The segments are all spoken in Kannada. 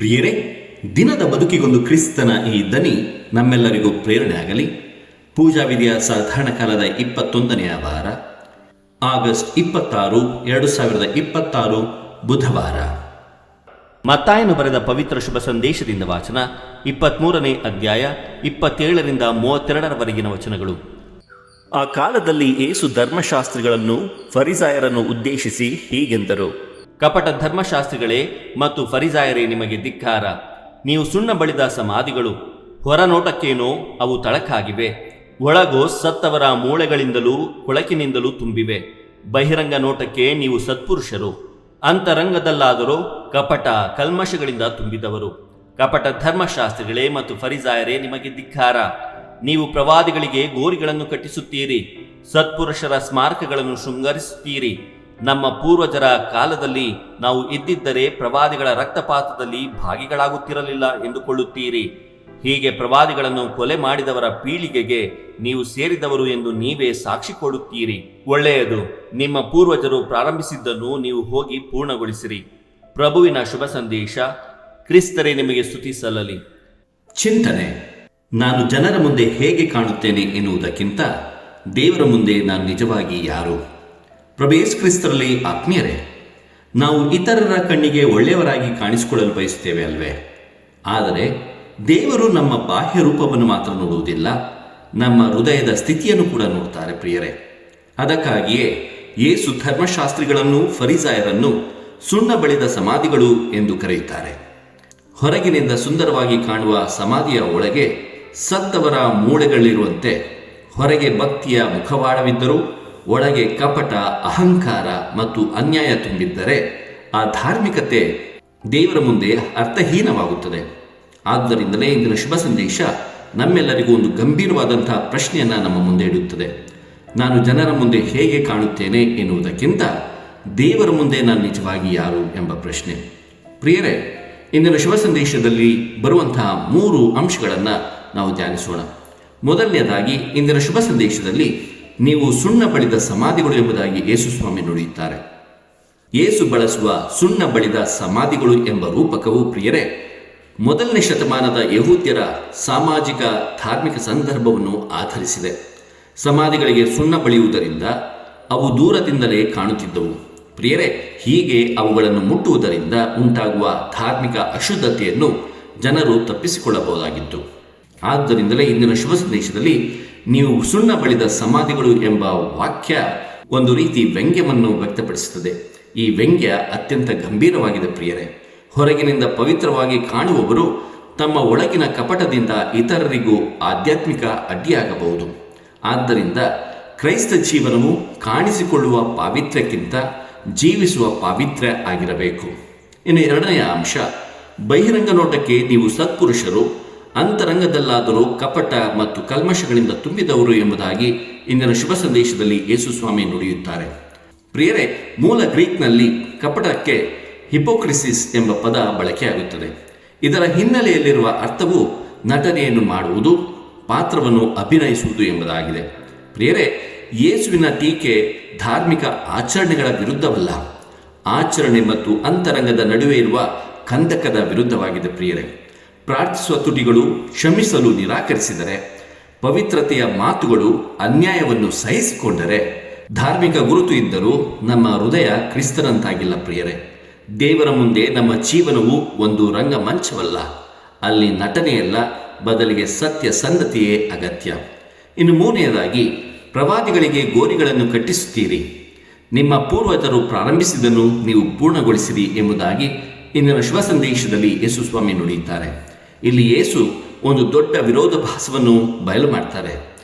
ಪ್ರಿಯರೇ, ದಿನದ ಬದುಕಿಗೊಂದು ಕ್ರಿಸ್ತನ ಈ ದನಿ ನಮ್ಮೆಲ್ಲರಿಗೂ ಪ್ರೇರಣೆ ಆಗಲಿ. ಪೂಜಾ ವಿಧಿಯ ಸಾಧಾರಣ ಕಾಲದ 21ನೆಯ ವಾರ, ಆಗಸ್ಟ್ 26, 2026 ಬುಧವಾರ. ಮತ್ತಾಯನು ಬರೆದ ಪವಿತ್ರ ಶುಭ ಸಂದೇಶದಿಂದ ವಾಚನ, 23ನೇ ಅಧ್ಯಾಯ 27ರಿಂದ 32ರವರೆಗಿನ ವಚನಗಳು. ಆ ಕಾಲದಲ್ಲಿ ಯೇಸು ಧರ್ಮಶಾಸ್ತ್ರಿಗಳನ್ನು ಫರಿಸಾಯರನ್ನು ಉದ್ದೇಶಿಸಿ ಹೀಗೆಂದರು: ಕಪಟ ಧರ್ಮಶಾಸ್ತ್ರಿಗಳೇ ಮತ್ತು ಫರಿಸಾಯರೇ, ನಿಮಗೆ ಧಿಕ್ಕಾರ! ನೀವು ಸುಣ್ಣ ಬಳಿದ ಸಮಾಧಿಗಳು. ಹೊರನೋಟಕ್ಕೇನೋ ಅವು ತಳಕಾಗಿವೆ, ಒಳಗೋ ಸತ್ತವರ ಮೂಳೆಗಳಿಂದಲೂ ಕೊಳಕಿನಿಂದಲೂ ತುಂಬಿವೆ. ಬಹಿರಂಗ ನೋಟಕ್ಕೆ ನೀವು ಸತ್ಪುರುಷರು, ಅಂತರಂಗದಲ್ಲಾದರೋ ಕಪಟ ಕಲ್ಮಶಗಳಿಂದ ತುಂಬಿದವರು. ಕಪಟ ಧರ್ಮಶಾಸ್ತ್ರಿಗಳೇ ಮತ್ತು ಫರಿಸಾಯರೇ, ನಿಮಗೆ ಧಿಕ್ಕಾರ! ನೀವು ಪ್ರವಾದಿಗಳಿಗೆ ಗೋರಿಗಳನ್ನು ಕಟ್ಟಿಸುತ್ತೀರಿ, ಸತ್ಪುರುಷರ ಸ್ಮಾರಕಗಳನ್ನು ಶೃಂಗರಿಸುತ್ತೀರಿ. ನಮ್ಮ ಪೂರ್ವಜರ ಕಾಲದಲ್ಲಿ ನಾವು ಇದ್ದಿದ್ದರೆ ಪ್ರವಾದಿಗಳ ರಕ್ತಪಾತದಲ್ಲಿ ಭಾಗಿಗಳಾಗುತ್ತಿರಲಿಲ್ಲ ಎಂದುಕೊಳ್ಳುತ್ತೀರಿ. ಹೀಗೆ ಪ್ರವಾದಿಗಳನ್ನು ಕೊಲೆ ಮಾಡಿದವರ ಪೀಳಿಗೆಗೆ ನೀವು ಸೇರಿದವರು ಎಂದು ನೀವೇ ಸಾಕ್ಷಿ ಕೊಡುತ್ತೀರಿ. ಒಳ್ಳೆಯದು, ನಿಮ್ಮ ಪೂರ್ವಜರು ಪ್ರಾರಂಭಿಸಿದ್ದನ್ನು ನೀವು ಹೋಗಿ ಪೂರ್ಣಗೊಳಿಸಿರಿ. ಪ್ರಭುವಿನ ಶುಭ ಸಂದೇಶ. ಕ್ರಿಸ್ತರೇ ನಿಮಗೆ ಸ್ತುತಿ ಸಲ್ಲಲಿ. ಚಿಂತನೆ: ನಾನು ಜನರ ಮುಂದೆ ಹೇಗೆ ಕಾಣುತ್ತೇನೆ ಎನ್ನುವುದಕ್ಕಿಂತ ದೇವರ ಮುಂದೆ ನಾನು ನಿಜವಾಗಿ ಯಾರು? ಪ್ರಭು ಯೇಸು ಕ್ರಿಸ್ತರಲ್ಲಿ ಆತ್ಮೀಯರೇ, ನಾವು ಇತರರ ಕಣ್ಣಿಗೆ ಒಳ್ಳೆಯವರಾಗಿ ಕಾಣಿಸಿಕೊಳ್ಳಲು ಬಯಸುತ್ತೇವೆ ಅಲ್ವೇ? ಆದರೆ ದೇವರು ನಮ್ಮ ಬಾಹ್ಯ ರೂಪವನ್ನು ಮಾತ್ರ ನೋಡುವುದಿಲ್ಲ, ನಮ್ಮ ಹೃದಯದ ಸ್ಥಿತಿಯನ್ನು ಕೂಡ ನೋಡ್ತಾರೆ ಪ್ರಿಯರೇ. ಅದಕ್ಕಾಗಿಯೇ ಯೇಸು ಧರ್ಮಶಾಸ್ತ್ರಿಗಳನ್ನು ಫರಿಸಾಯರನ್ನು ಸುಣ್ಣ ಬಳಿದ ಸಮಾಧಿಗಳು ಎಂದು ಕರೆಯುತ್ತಾರೆ. ಹೊರಗಿನಿಂದ ಸುಂದರವಾಗಿ ಕಾಣುವ ಸಮಾಧಿಯ ಒಳಗೆ ಸತ್ತವರ ಮೂಳೆಗಳಿರುವಂತೆ ಹೊರಗೆ ಭಕ್ತಿಯ ಮುಖವಾಡವಿದ್ದರೂ ಒಳಗೆ ಕಪಟ, ಅಹಂಕಾರ ಮತ್ತು ಅನ್ಯಾಯ ತುಂಬಿದ್ದರೆ ಆ ಧಾರ್ಮಿಕತೆ ದೇವರ ಮುಂದೆ ಅರ್ಥಹೀನವಾಗುತ್ತದೆ. ಆದ್ದರಿಂದಲೇ ಇಂದಿನ ಶುಭ ಸಂದೇಶ ನಮ್ಮೆಲ್ಲರಿಗೂ ಒಂದು ಗಂಭೀರವಾದಂತಹ ಪ್ರಶ್ನೆಯನ್ನು ನಮ್ಮ ಮುಂದೆ ಇಡುತ್ತದೆ. ನಾನು ಜನರ ಮುಂದೆ ಹೇಗೆ ಕಾಣುತ್ತೇನೆ ಎನ್ನುವುದಕ್ಕಿಂತ ದೇವರ ಮುಂದೆ ನಾನು ನಿಜವಾಗಿ ಯಾರು ಎಂಬ ಪ್ರಶ್ನೆ. ಪ್ರಿಯರೇ, ಇಂದಿನ ಶುಭ ಸಂದೇಶದಲ್ಲಿ ಬರುವಂತಹ 3 ಅಂಶಗಳನ್ನು ನಾವು ಧ್ಯಾನಿಸೋಣ. ಮೊದಲನೆಯದಾಗಿ, ಇಂದಿನ ಶುಭ ಸಂದೇಶದಲ್ಲಿ ನೀವು ಸುಣ್ಣ ಬಳಿದ ಸಮಾಧಿಗಳು ಎಂಬುದಾಗಿ ಯೇಸು ಸ್ವಾಮಿ ನುಡಿಯುತ್ತಾರೆ. ಯೇಸು ಬಳಸುವ ಸುಣ್ಣ ಬಳಿದ ಸಮಾಧಿಗಳು ಎಂಬ ರೂಪಕವು ಪ್ರಿಯರೇ, 1ನೇ ಶತಮಾನದ ಯಹೂದ್ಯರ ಸಾಮಾಜಿಕ ಧಾರ್ಮಿಕ ಸಂದರ್ಭವನ್ನು ಆಧರಿಸಿದೆ. ಸಮಾಧಿಗಳಿಗೆ ಸುಣ್ಣ ಬಳಿಯುವುದರಿಂದ ಅವು ದೂರದಿಂದಲೇ ಕಾಣುತ್ತಿದ್ದವು. ಪ್ರಿಯರೇ, ಹೀಗೆ ಅವುಗಳನ್ನು ಮುಟ್ಟುವುದರಿಂದ ಉಂಟಾಗುವ ಧಾರ್ಮಿಕ ಅಶುದ್ಧತೆಯನ್ನು ಜನರು ತಪ್ಪಿಸಿಕೊಳ್ಳಬಹುದಾಗಿತ್ತು. ಆದ್ದರಿಂದಲೇ ಇಂದಿನ ಶುಭ ಸಂದೇಶದಲ್ಲಿ ನೀವು ಸುಣ್ಣ ಬಳಿದ ಸಮಾಧಿಗಳು ಎಂಬ ವಾಕ್ಯ ಒಂದು ರೀತಿ ವ್ಯಂಗ್ಯವನ್ನು ವ್ಯಕ್ತಪಡಿಸುತ್ತದೆ. ಈ ವ್ಯಂಗ್ಯ ಅತ್ಯಂತ ಗಂಭೀರವಾಗಿದೆ ಪ್ರಿಯರೇ. ಹೊರಗಿನಿಂದ ಪವಿತ್ರವಾಗಿ ಕಾಣುವವರು ತಮ್ಮ ಒಳಗಿನ ಕಪಟದಿಂದ ಇತರರಿಗೂ ಆಧ್ಯಾತ್ಮಿಕ ಅಡ್ಡಿಯಾಗಬಹುದು. ಆದ್ದರಿಂದ ಕ್ರೈಸ್ತ ಜೀವನವು ಕಾಣಿಸಿಕೊಳ್ಳುವ ಪಾವಿತ್ರ್ಯಕ್ಕಿಂತ ಜೀವಿಸುವ ಪಾವಿತ್ರ್ಯ ಆಗಿರಬೇಕು. ಇನ್ನು 2ನೆಯ ಅಂಶ, ಬಹಿರಂಗ ನೋಟಕ್ಕೆ ನೀವು ಸತ್ಪುರುಷರು, ಅಂತರಂಗದಲ್ಲಾದರೂ ಕಪಟ ಮತ್ತು ಕಲ್ಮಶಗಳಿಂದ ತುಂಬಿದವರು ಎಂಬುದಾಗಿ ಇಂದಿನ ಶುಭ ಸಂದೇಶದಲ್ಲಿ ಯೇಸು ಸ್ವಾಮಿ ನುಡಿಯುತ್ತಾರೆ. ಪ್ರಿಯರೇ, ಮೂಲ ಗ್ರೀಕ್ನಲ್ಲಿ ಕಪಟಕ್ಕೆ ಹಿಪೋಕ್ರಿಸಿಸ್ ಎಂಬ ಪದ ಬಳಕೆಯಾಗುತ್ತದೆ. ಇದರ ಹಿನ್ನೆಲೆಯಲ್ಲಿರುವ ಅರ್ಥವು ನಟನೆಯನ್ನು ಮಾಡುವುದು, ಪಾತ್ರವನ್ನು ಅಭಿನಯಿಸುವುದು ಎಂಬುದಾಗಿದೆ. ಪ್ರಿಯರೇ, ಯೇಸುವಿನ ಟೀಕೆ ಧಾರ್ಮಿಕ ಆಚರಣೆಗಳ ವಿರುದ್ಧವಲ್ಲ, ಆಚರಣೆ ಮತ್ತು ಅಂತರಂಗದ ನಡುವೆ ಇರುವ ಕಂದಕದ ವಿರುದ್ಧವಾಗಿದೆ. ಪ್ರಿಯರೇ, ಪ್ರಾರ್ಥಿಸುವ ತುಟಿಗಳು ಕ್ಷಮಿಸಲು ನಿರಾಕರಿಸಿದರೆ, ಪವಿತ್ರತೆಯ ಮಾತುಗಳು ಅನ್ಯಾಯವನ್ನು ಸಹಿಸಿಕೊಂಡರೆ, ಧಾರ್ಮಿಕ ಗುರುತು ಇದ್ದರೂ ನಮ್ಮ ಹೃದಯ ಕ್ರಿಸ್ತನಂತಾಗಿಲ್ಲ. ಪ್ರಿಯರೇ, ದೇವರ ಮುಂದೆ ನಮ್ಮ ಜೀವನವು ಒಂದು ರಂಗಮಂಚವಲ್ಲ, ಅಲ್ಲಿ ನಟನೆಯಲ್ಲ, ಬದಲಿಗೆ ಸತ್ಯ ಸಂಗತಿಯೇ ಅಗತ್ಯ. ಇನ್ನು 3ನೇದಾಗಿ, ಪ್ರವಾದಿಗಳಿಗೆ ಗೋರಿಗಳನ್ನು ಕಟ್ಟಿಸುತ್ತೀರಿ, ನಿಮ್ಮ ಪೂರ್ವಜರು ಪ್ರಾರಂಭಿಸಿದನ್ನು ನೀವು ಪೂರ್ಣಗೊಳಿಸಿರಿ ಎಂಬುದಾಗಿ ಇಂದಿನ ಶುಭ ಸಂದೇಶದಲ್ಲಿ ಯೇಸು ಸ್ವಾಮಿ ನುಡಿಯುತ್ತಾರೆ. ಇಲ್ಲಿ ಯೇಸು ಒಂದು ದೊಡ್ಡ ವಿರೋಧಾಭಾಸವನ್ನು ಬಯಲು ಮಾಡ್ತಾರೆ.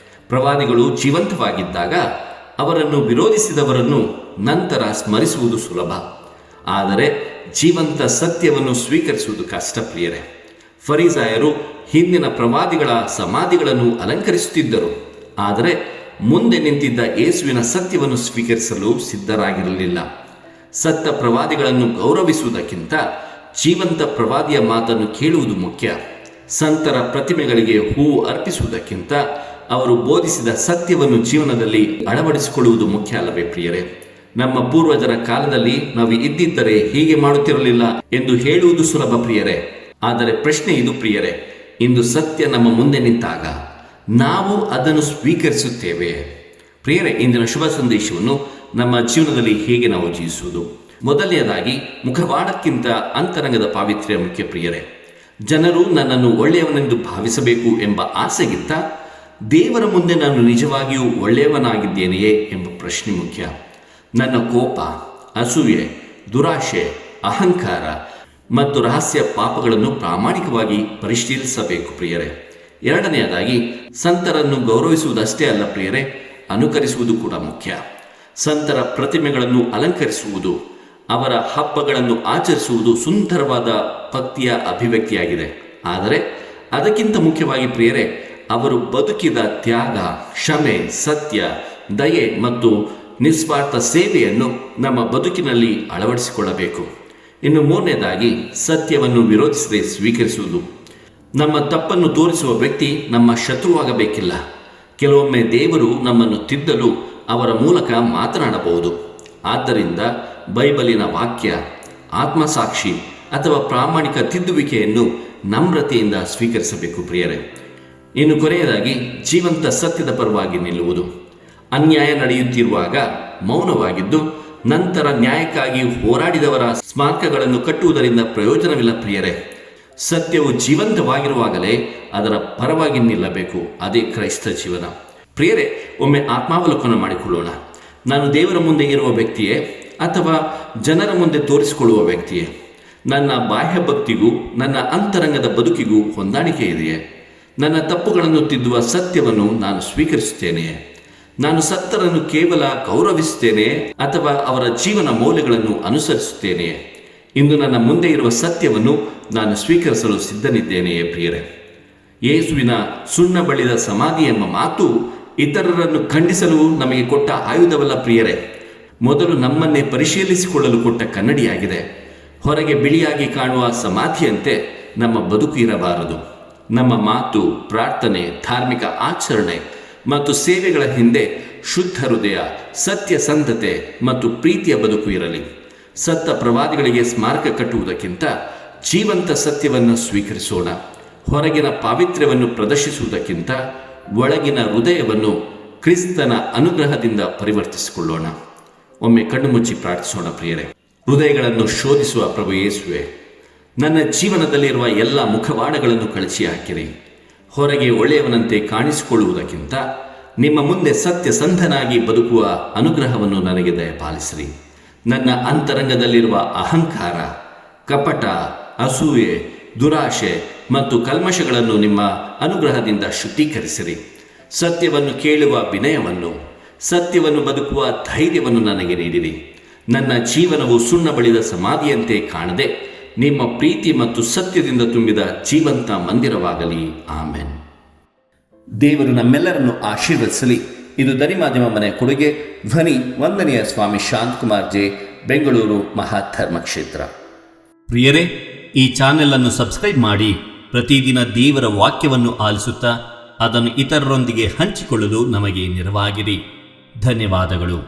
ಪ್ರವಾದಿಗಳು ಜೀವಂತವಾಗಿದ್ದಾಗ ಅವರನ್ನು ವಿರೋಧಿಸಿದವರನ್ನು ನಂತರ ಸ್ಮರಿಸುವುದು ಸುಲಭ, ಆದರೆ ಜೀವಂತ ಸತ್ಯವನ್ನು ಸ್ವೀಕರಿಸುವುದು ಕಷ್ಟ. ಪ್ರಿಯರೇ, ಫರಿಸಾಯರು ಹಿಂದಿನ ಪ್ರವಾದಿಗಳ ಸಮಾಧಿಗಳನ್ನು ಅಲಂಕರಿಸುತ್ತಿದ್ದರು, ಆದರೆ ಮುಂದೆ ನಿಂತಿದ್ದ ಯೇಸುವಿನ ಸತ್ಯವನ್ನು ಸ್ವೀಕರಿಸಲು ಸಿದ್ಧರಾಗಿರಲಿಲ್ಲ. ಸತ್ತ ಪ್ರವಾದಿಗಳನ್ನು ಗೌರವಿಸುವುದಕ್ಕಿಂತ ಜೀವಂತ ಪ್ರವಾದಿಯ ಮಾತನ್ನು ಕೇಳುವುದು ಮುಖ್ಯ. ಸಂತರ ಪ್ರತಿಮೆಗಳಿಗೆ ಹೂವು ಅರ್ಪಿಸುವುದಕ್ಕಿಂತ ಅವರು ಬೋಧಿಸಿದ ಸತ್ಯವನ್ನು ಜೀವನದಲ್ಲಿ ಅಳವಡಿಸಿಕೊಳ್ಳುವುದು ಮುಖ್ಯ ಅಲ್ಲವೇ ಪ್ರಿಯರೇ? ನಮ್ಮ ಪೂರ್ವಜರ ಕಾಲದಲ್ಲಿ ನಾವು ಇದ್ದಿದ್ದರೆ ಹೀಗೆ ಮಾಡುತ್ತಿರಲಿಲ್ಲ ಎಂದು ಹೇಳುವುದು ಸುಲಭ ಪ್ರಿಯರೇ, ಆದರೆ ಪ್ರಶ್ನೆ ಇದು ಪ್ರಿಯರೇ, ಇಂದು ಸತ್ಯ ನಮ್ಮ ಮುಂದೆ ನಿಂತಾಗ ನಾವು ಅದನ್ನು ಸ್ವೀಕರಿಸುತ್ತೇವೆ? ಪ್ರಿಯರೇ, ಇಂದಿನ ಶುಭ ಸಂದೇಶವನ್ನು ನಮ್ಮ ಜೀವನದಲ್ಲಿ ಹೇಗೆ ನಾವು ಜೀವಿಸುವುದು? ಮೊದಲನೆಯದಾಗಿ, ಮುಖವಾಡಕ್ಕಿಂತ ಅಂತರಂಗದ ಪಾವಿತ್ರ್ಯ ಮುಖ್ಯ ಪ್ರಿಯರೇ. ಜನರು ನನ್ನನ್ನು ಒಳ್ಳೆಯವನೆಂದು ಭಾವಿಸಬೇಕು ಎಂಬ ಆಸೆಗಿಂತ ದೇವರ ಮುಂದೆ ನಾನು ನಿಜವಾಗಿಯೂ ಒಳ್ಳೆಯವನಾಗಿದ್ದೇನೆಯೇ ಎಂಬ ಪ್ರಶ್ನೆ ಮುಖ್ಯ. ನನ್ನ ಕೋಪ, ಅಸೂಯೆ, ದುರಾಶೆ, ಅಹಂಕಾರ ಮತ್ತು ರಹಸ್ಯ ಪಾಪಗಳನ್ನು ಪ್ರಾಮಾಣಿಕವಾಗಿ ಪರಿಶೀಲಿಸಬೇಕು ಪ್ರಿಯರೇ. ಎರಡನೆಯದಾಗಿ, ಸಂತರನ್ನು ಗೌರವಿಸುವುದಷ್ಟೇ ಅಲ್ಲ ಪ್ರಿಯರೇ, ಅನುಕರಿಸುವುದು ಕೂಡ ಮುಖ್ಯ. ಸಂತರ ಪ್ರತಿಮೆಗಳನ್ನು ಅಲಂಕರಿಸುವುದು, ಅವರ ಹಬ್ಬಗಳನ್ನು ಆಚರಿಸುವುದು ಸುಂದರವಾದ ಭಕ್ತಿಯ ಅಭಿವ್ಯಕ್ತಿಯಾಗಿದೆ. ಆದರೆ ಅದಕ್ಕಿಂತ ಮುಖ್ಯವಾಗಿ ಪ್ರಿಯರೇ, ಅವರು ಬದುಕಿದ ತ್ಯಾಗ, ಕ್ಷಮೆ, ಸತ್ಯ, ದಯೆ ಮತ್ತು ನಿಸ್ವಾರ್ಥ ಸೇವೆಯನ್ನು ನಮ್ಮ ಬದುಕಿನಲ್ಲಿ ಅಳವಡಿಸಿಕೊಳ್ಳಬೇಕು. ಇನ್ನು ಮೂರನೇದಾಗಿ, ಸತ್ಯವನ್ನು ವಿರೋಧಿಸದೆ ಸ್ವೀಕರಿಸುವುದು. ನಮ್ಮ ತಪ್ಪನ್ನು ತೋರಿಸುವ ವ್ಯಕ್ತಿ ನಮ್ಮ ಶತ್ರುವಾಗಬೇಕಿಲ್ಲ. ಕೆಲವೊಮ್ಮೆ ದೇವರು ನಮ್ಮನ್ನು ತಿದ್ದಲು ಅವರ ಮೂಲಕ ಮಾತನಾಡಬಹುದು. ಆದ್ದರಿಂದ ಬೈಬಲಿನ ವಾಕ್ಯ, ಆತ್ಮಸಾಕ್ಷಿ ಅಥವಾ ಪ್ರಾಮಾಣಿಕ ತಿದ್ದುವಿಕೆಯನ್ನು ನಮ್ರತೆಯಿಂದ ಸ್ವೀಕರಿಸಬೇಕು ಪ್ರಿಯರೇ. ಇನ್ನು ಕೊನೆಯದಾಗಿ, ಜೀವಂತ ಸತ್ಯದ ಪರವಾಗಿ ನಿಲ್ಲುವುದು. ಅನ್ಯಾಯ ನಡೆಯುತ್ತಿರುವಾಗ ಮೌನವಾಗಿದ್ದು ನಂತರ ನ್ಯಾಯಕ್ಕಾಗಿ ಹೋರಾಡಿದವರ ಸ್ಮಾರಕಗಳನ್ನು ಕಟ್ಟುವುದರಿಂದ ಪ್ರಯೋಜನವಿಲ್ಲ ಪ್ರಿಯರೇ. ಸತ್ಯವು ಜೀವಂತವಾಗಿರುವಾಗಲೇ ಅದರ ಪರವಾಗಿ ನಿಲ್ಲಬೇಕು. ಅದೇ ಕ್ರೈಸ್ತ ಜೀವನ. ಪ್ರಿಯರೇ, ಒಮ್ಮೆ ಆತ್ಮಾವಲೋಕನ ಮಾಡಿಕೊಳ್ಳೋಣ. ನಾನು ದೇವರ ಮುಂದೆ ಇರುವ ವ್ಯಕ್ತಿಯೇ ಅಥವಾ ಜನರ ಮುಂದೆ ತೋರಿಸಿಕೊಳ್ಳುವ ವ್ಯಕ್ತಿಯೇ? ನನ್ನ ಬಾಹ್ಯ ಭಕ್ತಿಗೂ ನನ್ನ ಅಂತರಂಗದ ಬದುಕಿಗೂ ಹೊಂದಾಣಿಕೆ ಇದೆಯೇ? ನನ್ನ ತಪ್ಪುಗಳನ್ನು ತಿದ್ದುವ ಸತ್ಯವನ್ನು ನಾನು ಸ್ವೀಕರಿಸುತ್ತೇನೆಯೇ? ನಾನು ಸತ್ತರನ್ನು ಕೇವಲ ಗೌರವಿಸುತ್ತೇನೆಯೇ ಅಥವಾ ಅವರ ಜೀವನ ಮೌಲ್ಯಗಳನ್ನು ಅನುಸರಿಸುತ್ತೇನೆಯೇ? ಇಂದು ನನ್ನ ಮುಂದೆ ಇರುವ ಸತ್ಯವನ್ನು ನಾನು ಸ್ವೀಕರಿಸಲು ಸಿದ್ಧನಿದ್ದೇನೆಯೇ ಪ್ರಿಯರೇ? ಯೇಸುವಿನ ಸುಣ್ಣ ಬಳಿದ ಸಮಾಧಿ ಎಂಬ ಮಾತು ಇತರರನ್ನು ಖಂಡಿಸಲು ನಮಗೆ ಕೊಟ್ಟ ಆಯುಧವಲ್ಲ ಪ್ರಿಯರೇ, ಮೊದಲು ನಮ್ಮನ್ನೇ ಪರಿಶೀಲಿಸಿಕೊಳ್ಳಲು ಕೊಟ್ಟ ಕನ್ನಡಿಯಾಗಿದೆ. ಹೊರಗೆ ಬಿಳಿಯಾಗಿ ಕಾಣುವ ಸಮಾಧಿಯಂತೆ ನಮ್ಮ ಬದುಕು ಇರಬಾರದು. ನಮ್ಮ ಮಾತು, ಪ್ರಾರ್ಥನೆ, ಧಾರ್ಮಿಕ ಆಚರಣೆ ಮತ್ತು ಸೇವೆಗಳ ಹಿಂದೆ ಶುದ್ಧ ಹೃದಯ, ಸತ್ಯಸಂಧತೆ ಮತ್ತು ಪ್ರೀತಿಯ ಬದುಕು ಇರಲಿ. ಸತ್ತ ಪ್ರವಾದಿಗಳಿಗೆ ಸ್ಮಾರಕ ಕಟ್ಟುವುದಕ್ಕಿಂತ ಜೀವಂತ ಸತ್ಯವನ್ನು ಸ್ವೀಕರಿಸೋಣ. ಹೊರಗಿನ ಪಾವಿತ್ರ್ಯವನ್ನು ಪ್ರದರ್ಶಿಸುವುದಕ್ಕಿಂತ ಒಳಗಿನ ಹೃದಯವನ್ನು ಕ್ರಿಸ್ತನ ಅನುಗ್ರಹದಿಂದ ಪರಿವರ್ತಿಸಿಕೊಳ್ಳೋಣ. ಒಮ್ಮೆ ಕಣ್ಣು ಮುಚ್ಚಿ ಪ್ರಾರ್ಥಿಸೋಣ ಪ್ರಿಯರೇ. ಹೃದಯಗಳನ್ನು ಶೋಧಿಸುವ ಪ್ರಭು ಯೇಸುವೆ, ನನ್ನ ಜೀವನದಲ್ಲಿರುವ ಎಲ್ಲ ಮುಖವಾಡಗಳನ್ನು ಕಳಚಿ ಹಾಕಿರಿ. ಹೊರಗೆ ಒಳ್ಳೆಯವನಂತೆ ಕಾಣಿಸಿಕೊಳ್ಳುವುದಕ್ಕಿಂತ ನಿಮ್ಮ ಮುಂದೆ ಸತ್ಯಸಂಧನಾಗಿ ಬದುಕುವ ಅನುಗ್ರಹವನ್ನು ನನಗೆ ದಯಪಾಲಿಸಿರಿ. ನನ್ನ ಅಂತರಂಗದಲ್ಲಿರುವ ಅಹಂಕಾರ, ಕಪಟ, ಅಸೂಯೆ, ದುರಾಶೆ ಮತ್ತು ಕಲ್ಮಶಗಳನ್ನು ನಿಮ್ಮ ಅನುಗ್ರಹದಿಂದ ಶುದ್ಧೀಕರಿಸಿರಿ. ಸತ್ಯವನ್ನು ಕೇಳುವ ವಿನಯವನ್ನು, ಸತ್ಯವನ್ನು ಬದುಕುವ ಧೈರ್ಯವನ್ನು ನನಗೆ ನೀಡಿರಿ. ನನ್ನ ಜೀವನವು ಸುಣ್ಣ ಬಳಿದ ಸಮಾಧಿಯಂತೆ ಕಾಣದೆ ನಿಮ್ಮ ಪ್ರೀತಿ ಮತ್ತು ಸತ್ಯದಿಂದ ತುಂಬಿದ ಜೀವಂತ ಮಂದಿರವಾಗಲಿ. ಆಮೆನ್. ದೇವರು ನಮ್ಮೆಲ್ಲರನ್ನು ಆಶೀರ್ವದಿಸಲಿ. ಇದು ಧ್ವನಿ ಮಾಧ್ಯಮ ಮನೆ ಕೊಡುಗೆ. ಧ್ವನಿ ವಂದನೆಯ ಸ್ವಾಮಿ ಶಾಂತಕುಮಾರ್ ಜೆ, ಬೆಂಗಳೂರು ಮಹಾಧರ್ಮ ಕ್ಷೇತ್ರ. ಪ್ರಿಯರೇ, ಈ ಚಾನೆಲ್ ಅನ್ನು ಸಬ್ಸ್ಕ್ರೈಬ್ ಮಾಡಿ ಪ್ರತಿದಿನ ದೇವರ ವಾಕ್ಯವನ್ನು ಆಲಿಸುತ್ತಾ ಅದನ್ನು ಇತರರೊಂದಿಗೆ ಹಂಚಿಕೊಳ್ಳಲು ನಮಗೆ ನೆರವಾಗಿರಿ. ಧನ್ಯವಾದಗಳು.